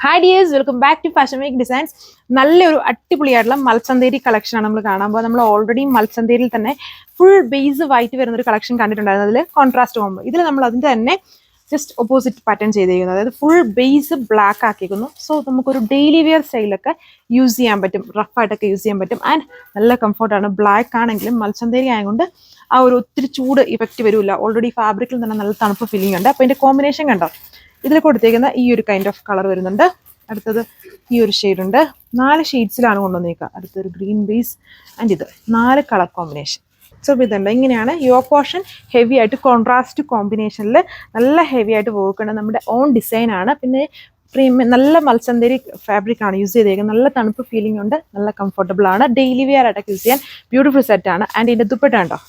Hi dears, welcome back to fashion week designs. നല്ലൊരു അടിപൊളിയായിട്ടുള്ള മൽച്ചന്തേരി കളക്ഷനാണ് നമ്മൾ കാണാൻ പോകുന്നത്. നമ്മൾ ഓൾറെഡി മൽച്ചന്തേരിയിൽ തന്നെ ഫുൾ ബേസ് വൈറ്റ് വരുന്ന ഒരു കളക്ഷൻ കണ്ടിട്ടുണ്ടായിരുന്നു. അതിൽ കോൺട്രാസ്റ്റ് പോകുമ്പോൾ ഇതിൽ നമ്മൾ അതിൻ്റെ തന്നെ ജസ്റ്റ് ഓപ്പോസിറ്റ് പാറ്റേൺ ചെയ്തിരിക്കുന്നത്, അതായത് ഫുൾ ബേസ് ബ്ലാക്ക് ആക്കിയിരിക്കുന്നു. സോ നമുക്കൊരു ഡെയിലി വെയർ സ്റ്റൈലൊക്കെ യൂസ് ചെയ്യാൻ പറ്റും, റഫായിട്ടൊക്കെ യൂസ് ചെയ്യാൻ പറ്റും. ആൻഡ് നല്ല കംഫർട്ടാണ്. ബ്ലാക്ക് ആണെങ്കിലും മൽച്ചന്തേരി ആയതുകൊണ്ട് ആ ഒരു ഒത്തിരി ചൂട് ഇഫക്റ്റ് വരില്ല. ഓൾറെഡി ഫാബ്രിക്കിൽ തന്നെ നല്ല തണുപ്പ് ഫീലിംഗ് ഉണ്ട്. അപ്പോൾ ഇതിൻ്റെ കോമ്പിനേഷൻ കണ്ടോ, ഇതിൽ കൊടുത്തേക്കുന്ന ഈ ഒരു കൈൻഡ് ഓഫ് കളർ വരുന്നുണ്ട്. അടുത്തത് ഈ ഒരു ഷെയ്ഡ് ഉണ്ട്. 4 ഷെയ്ഡ്സിലാണ് കൊണ്ടുവന്നേക്കുക. അടുത്തൊരു ഗ്രീൻ ബേസ് ആൻഡ് ഇത് 4 കളർ കോമ്പിനേഷൻ. സോ ഇതുണ്ട്, ഇങ്ങനെയാണ് യോക്ക് പോർഷൻ. ഹെവി ആയിട്ട് കോൺട്രാസ്റ്റ് കോമ്പിനേഷനിൽ നല്ല ഹെവി ആയിട്ട് വർക്ക് ഉണ്ട്. നമ്മുടെ ഓൺ ഡിസൈൻ ആണ്. പിന്നെ പ്രീമിയം നല്ല മൽച്ചന്തേരി ഫാബ്രിക് ആണ് യൂസ് ചെയ്തേക്കുന്നത്. നല്ല തണുപ്പ് ഫീലിംഗ് ഉണ്ട്, നല്ല കംഫർട്ടബിൾ ആണ്. ഡെയിലി വെയർ ആയിട്ടൊക്കെ യൂസ് ചെയ്യാൻ ബ്യൂട്ടിഫുൾ സെറ്റ് ആണ്. ആൻഡ് ഇതിൻ്റെ ദുപ്പട്ട ഉണ്ടോ,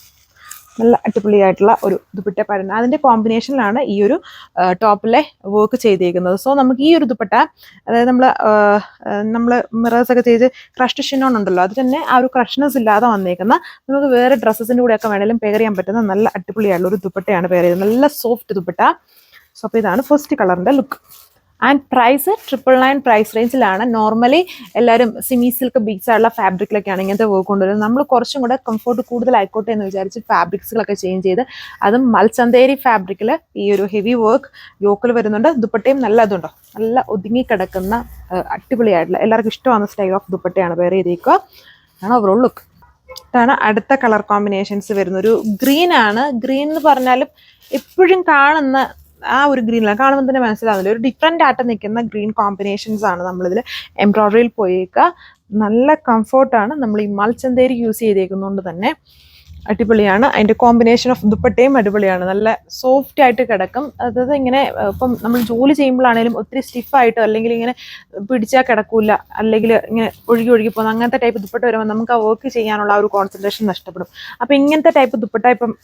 നല്ല അടിപൊളിയായിട്ടുള്ള ഒരു ദുപ്പട്ട പാറ്റേൺ. അതിൻ്റെ കോമ്പിനേഷനിലാണ് ഈ ഒരു ടോപ്പിലെ വർക്ക് ചെയ്തേക്കുന്നത്. സോ നമുക്ക് ഈ ഒരു ദുപ്പട്ട, അതായത് നമ്മൾ മിറേഴ്സൊക്കെ ചെയ്ത് ക്രഷ്ഡ് ഷിനോൺ ഉണ്ടല്ലോ, അത് തന്നെ ആ ഒരു ക്രഷ്നെസ് ഇല്ലാതെ വന്നേക്കുന്ന, നമുക്ക് വേറെ ഡ്രസ്സസിൻ്റെ കൂടെയൊക്കെ വേണമെങ്കിലും പെയർ ചെയ്യാൻ പറ്റുന്ന നല്ല അടിപൊളിയായിട്ടുള്ള ഒരു ദുപ്പട്ടയാണ് പെയർ ചെയ്തത്. നല്ല സോഫ്റ്റ് ദുപ്പട്ട. സോ അപ്പോൾ ഇതാണ് ഫസ്റ്റ് കളറിൻ്റെ ലുക്ക്. ആൻഡ് പ്രൈസ് 999 പ്രൈസ് റേഞ്ചിലാണ്. നോർമലി എല്ലാവരും സിമി സിൽക്ക് ബീഡ്സ് ആയിട്ടുള്ള ഫാബ്രിക്കിലൊക്കെയാണ് ഇങ്ങനത്തെ വർക്ക് കൊണ്ടുവരുന്നത്. നമ്മൾ കുറച്ചും കൂടെ കംഫർട്ട് കൂടുതലായിക്കോട്ടെ എന്ന് വിചാരിച്ച് ഫാബ്രിക്സുകളൊക്കെ ചേഞ്ച് ചെയ്ത്, അതും മൽച്ചന്തേരി ഫാബ്രിക്കിൽ ഈ ഒരു ഹെവി വർക്ക് യോക്കിൽ വരുന്നുണ്ട്. ദുപ്പട്ടയും നല്ല അതുണ്ടോ, നല്ല ഒതുങ്ങിക്കിടക്കുന്ന അടിപൊളിയായിട്ടുള്ള എല്ലാവർക്കും ഇഷ്ടമാകുന്ന സ്റ്റൈൽ ഓഫ് ദുപ്പട്ടയാണ് വെയർ ചെയ്തേക്കുക. ആണ് ഓവറോൾ ലുക്ക്. ഇതാണ് അടുത്ത കളർ കോമ്പിനേഷൻസ് വരുന്ന ഒരു ഗ്രീൻ ആണ്. ഗ്രീൻ എന്ന് പറഞ്ഞാലും എപ്പോഴും കാണുന്ന ആ ഒരു ഗ്രീനിലാണ്, കാണുമ്പോൾ തന്നെ മനസ്സിലാവുന്നില്ല. ഒരു ഡിഫറെൻ്റ് ആയിട്ട് നിൽക്കുന്ന ഗ്രീൻ കോമ്പിനേഷൻസ് ആണ് നമ്മളിതിൽ എംബ്രോയ്ഡറിയിൽ പോയേക്കുക. നല്ല കംഫർട്ടാണ്. നമ്മൾ ഈ മൽച്ചന്തേരി യൂസ് ചെയ്തേക്കുന്നതുകൊണ്ട് തന്നെ അടിപൊളിയാണ്. അതിൻ്റെ കോമ്പിനേഷൻ ഓഫ് ദുപ്പട്ടയും അടിപൊളിയാണ്. നല്ല സോഫ്റ്റ് ആയിട്ട് കിടക്കും. അതായത് ഇങ്ങനെ ഇപ്പം നമ്മൾ ജോലി ചെയ്യുമ്പോഴാണെങ്കിലും ഒത്തിരി സ്റ്റിഫായിട്ട് അല്ലെങ്കിൽ ഇങ്ങനെ പിടിച്ചാൽ കിടക്കില്ല, അല്ലെങ്കിൽ ഇങ്ങനെ ഒഴുകി പോകുന്ന അങ്ങനത്തെ ടൈപ്പ് ദുപ്പട്ട വരുമ്പോൾ നമുക്ക് ആ വർക്ക് ചെയ്യാനുള്ള ആ ഒരു കോൺസെൻട്രേഷൻ നഷ്ടപ്പെടും. അപ്പോൾ ഇങ്ങനത്തെ ടൈപ്പ് ദുപ്പട്ട ഇപ്പം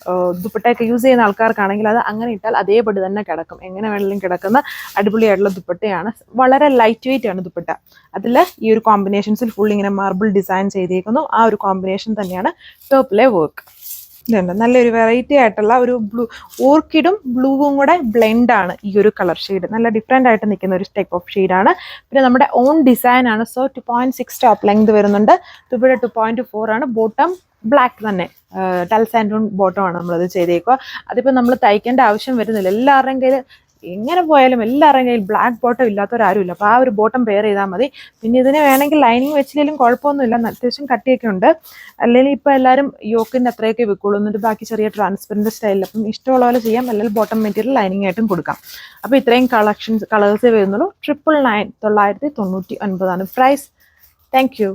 ദുപ്പട്ടയൊക്കെ യൂസ് ചെയ്യുന്ന ആൾക്കാർക്കാണെങ്കിൽ അത് അങ്ങനെ ഇട്ടാൽ അതേപടി തന്നെ കിടക്കും. എങ്ങനെ വേണമെങ്കിലും കിടക്കുന്ന അടിപൊളിയായിട്ടുള്ള ദുപ്പട്ടയാണ്. വളരെ ലൈറ്റ് വെയിറ്റ് ആണ് ദുപ്പട്ട. അതിൽ ഈ ഒരു കോമ്പിനേഷൻസിൽ ഫുൾ ഇങ്ങനെ മാർബിൾ ഡിസൈൻ ചെയ്തേക്കുന്നു. ആ ഒരു കോമ്പിനേഷൻ തന്നെയാണ് ടോപ്പിലെ വർക്ക്. ഇതുണ്ട്, നല്ലൊരു വെറൈറ്റി ആയിട്ടുള്ള ഒരു ഓർക്കിഡും ബ്ലൂവും കൂടെ ബ്ലെൻഡാണ് ഈ ഒരു കളർ ഷെയ്ഡ്. നല്ല ഡിഫറെൻ്റ് ആയിട്ട് നിൽക്കുന്ന ഒരു ടൈപ്പ് ഓഫ് ഷെയ്ഡാണ്. പിന്നെ നമ്മുടെ ഓൺ ഡിസൈൻ ആണ്. സോ 2.6 ടോപ്പ് ലെങ്ത് വരുന്നുണ്ട്. ഇവിടെ 2.4 ആണ്. ബോട്ടം ബ്ലാക്ക് തന്നെ, ടൽ സാൻഡൂൺ ബോട്ടമാണ് നമ്മളത് ചെയ്തേക്കുക. അതിപ്പോൾ നമ്മൾ തയ്ക്കേണ്ട ആവശ്യം വരുന്നില്ല. എല്ലാവരുടെയും കയ്യിൽ എങ്ങനെ പോയാലും എല്ലാവരുടെയും കയ്യിൽ ബ്ലാക്ക് ബോട്ടം ഇല്ലാത്തവരാരുമില്ല. അപ്പോൾ ആ ഒരു ബോട്ടം പെയർ ചെയ്താൽ മതി. പിന്നെ ഇതിന് വേണമെങ്കിൽ ലൈനിങ് വെച്ചില്ലെങ്കിലും കുഴപ്പമൊന്നുമില്ല, അത്യാവശ്യം കട്ടിയൊക്കെ ഉണ്ട്. അല്ലെങ്കിൽ ഇപ്പോൾ എല്ലാവരും യോക്കിൻ്റെ അത്രയൊക്കെ വെക്കുള്ളൂ, എന്നിട്ട് ബാക്കി ചെറിയ ട്രാൻസ്പെറൻറ്റ് സ്റ്റൈലിൽ. അപ്പം ഇഷ്ടമുള്ള പോലെ ചെയ്യാം. അല്ലെങ്കിൽ ബോട്ടം മെറ്റീരിയൽ ലൈനിങ് ആയിട്ടും കൊടുക്കാം. അപ്പോൾ ഇത്രയും കളേഴ്സേ വരുന്നുള്ളൂ. 999 999 പ്രൈസ്. Thank you.